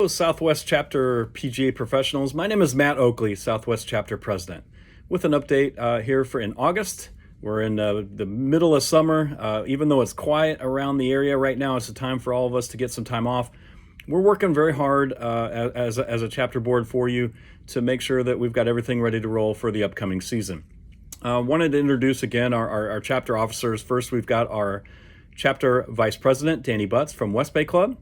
Hello, Southwest Chapter PGA professionals. My name is Matt Oakley, Southwest Chapter President, with an update here for in August. We're in the middle of summer. Even though it's quiet around the area right now, it's a time for all of us to get some time off. We're working very hard as a chapter board for you to make sure that we've got everything ready to roll for the upcoming season. Wanted to introduce again our chapter officers. First, we've got our chapter vice president, Danny Butts from West Bay Club,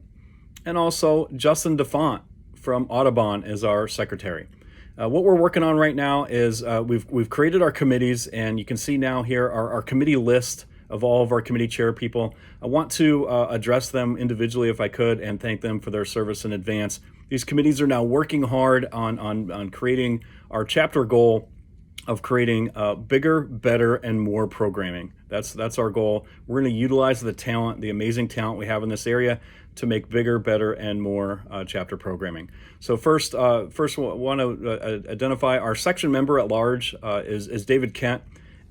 and also Justin DeFont from Audubon is our secretary. What we're working on right now is we've created our committees, and you can see now here our committee list of all of our committee chair people. I want to address them individually if I could and thank them for their service in advance. These committees are now working hard on creating our chapter goal of creating bigger, better, and more programming. That's our goal. We're going to utilize the talent, the amazing talent we have in this area, to make bigger, better, and more chapter programming. So first we want to identify our section member at large is David Kent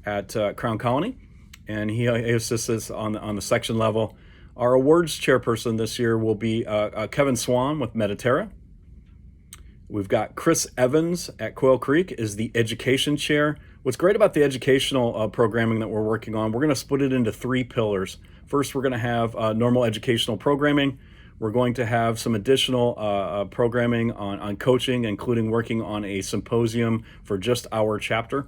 at Crown Colony, and he assists us on the section level. Our awards chairperson this year will be Kevin Swan with Mediterra. We've got Chris Evans at Quail Creek is the education chair. What's great about the educational programming that we're working on, we're going to split it into three pillars. First, we're going to have normal educational programming. We're going to have some additional programming on coaching, including working on a symposium for just our chapter,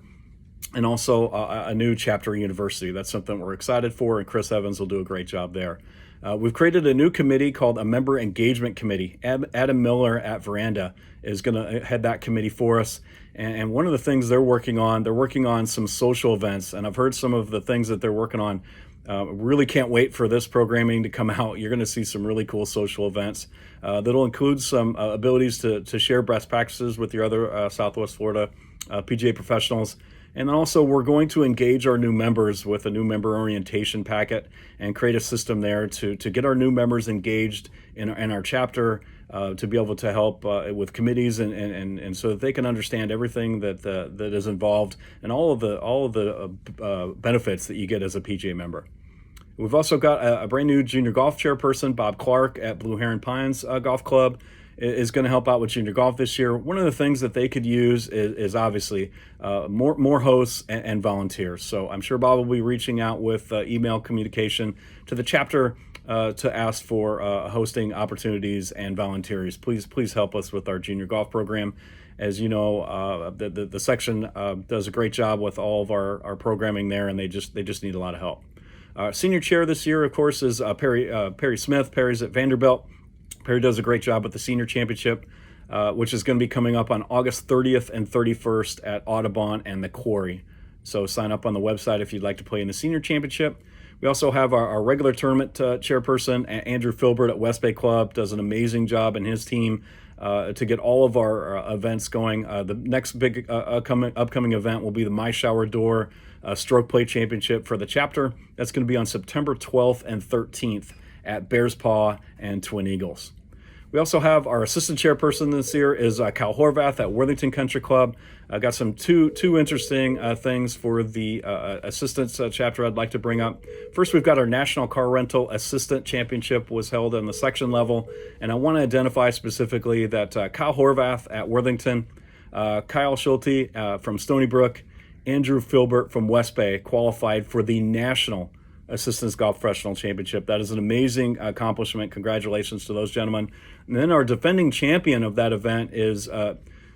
and also a new chapter university. That's something we're excited for, and Chris Evans will do a great job there. We've created a new committee called a Member Engagement Committee. Adam Miller at Veranda is going to head that committee for us. And one of the things they're working on some social events. And I've heard some of the things that they're working on. Really can't wait for this programming to come out. You're going to see some really cool social events that'll include some abilities to share best practices with your other Southwest Florida PGA professionals. And then also we're going to engage our new members with a new member orientation packet and create a system there to get our new members engaged in our chapter, to be able to help with committees and so that they can understand everything that is involved and all of the benefits that you get as a PGA member. We've also got a brand new junior golf chairperson, Bob Clark at Blue Heron Pines Golf Club, is going to help out with junior golf this year. One of the things that they could use is obviously more hosts and volunteers. So I'm sure Bob will be reaching out with email communication to the chapter to ask for hosting opportunities and volunteers. Please help us with our junior golf program. As you know, the section does a great job with all of our programming there, and they just need a lot of help. Senior chair this year, of course, is Perry Smith. Perry's at Vanderbilt. Perry does a great job with the Senior Championship, which is going to be coming up on August 30th and 31st at Audubon and the Quarry. So sign up on the website if you'd like to play in the Senior Championship. We also have our regular tournament chairperson, Andrew Filbert at West Bay Club, does an amazing job and his team to get all of our events going. The next big upcoming event will be the My Shower Door Stroke Play Championship for the chapter. That's going to be on September 12th and 13th at Bears Paw and Twin Eagles. We also have our assistant chairperson this year is Cal Horvath at Worthington Country Club. I got some two interesting things for the assistants chapter I'd like to bring up. First, we've got our National Car Rental Assistant Championship was held on the section level, and I want to identify specifically that Kyle Horvath at Worthington, Kyle Schulte from Stony Brook, Andrew Filbert from West Bay qualified for the National Assistants Golf Professional Championship. That is an amazing accomplishment. Congratulations to those gentlemen. And then our defending champion of that event is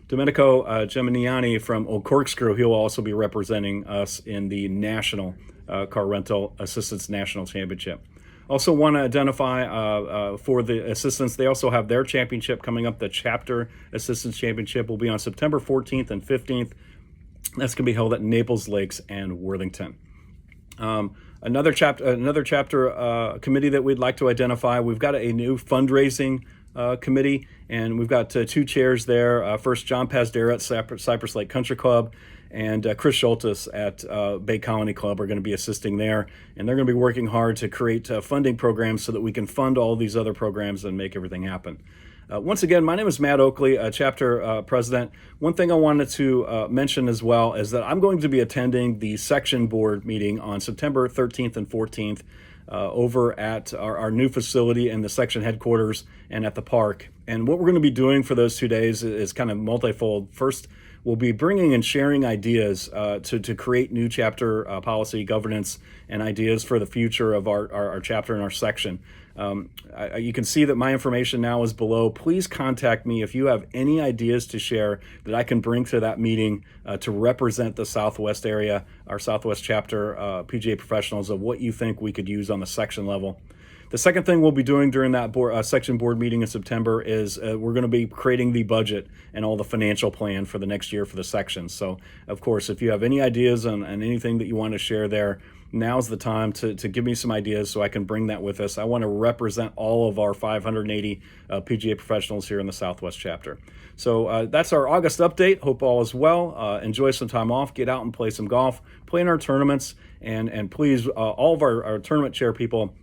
Domenico Geminiani from Old Corkscrew. He'll also be representing us in the National Car Rental Assistants National Championship. Also want to identify for the assistants, they also have their championship coming up. The Chapter Assistants Championship will be on September 14th and 15th. That's going to be held at Naples Lakes and Worthington. Another chapter committee that we'd like to identify, we've got a new fundraising committee, and we've got two chairs there. First, John Pazdera at Cypress Lake Country Club, and Chris Schultes at Bay Colony Club are going to be assisting there, and they're going to be working hard to create funding programs so that we can fund all these other programs and make everything happen. Once again, my name is Matt Oakley, chapter president. One thing I wanted to mention as well is that I'm going to be attending the section board meeting on September 13th and 14th. over at our new facility in the section headquarters and at the park. And what we're going to be doing for those 2 days is kind of multifold. First, we'll be bringing and sharing ideas to create new chapter policy, governance, and ideas for the future of our chapter and our section. You can see that my information now is below. Please contact me if you have any ideas to share that I can bring to that meeting to represent the Southwest area, our Southwest chapter PGA professionals, of what you think we could use on the section level. The second thing we'll be doing during that section board meeting in September is we're going to be creating the budget and all the financial plan for the next year for the section. So, of course, if you have any ideas on anything that you want to share there, now's the time to give me some ideas so I can bring that with us. I want to represent all of our 580 PGA professionals here in the Southwest chapter. So that's our August update. Hope all is well. Enjoy some time off. Get out and play some golf. Play in our tournaments. And please, all of our tournament chair people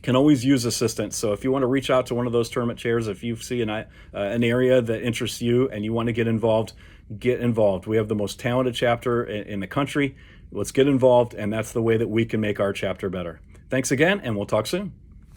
can always use assistance. So if you want to reach out to one of those tournament chairs, if you see an area that interests you and you want to get involved, get involved. We have the most talented chapter in the country. Let's get involved, and that's the way that we can make our chapter better. Thanks again, and we'll talk soon.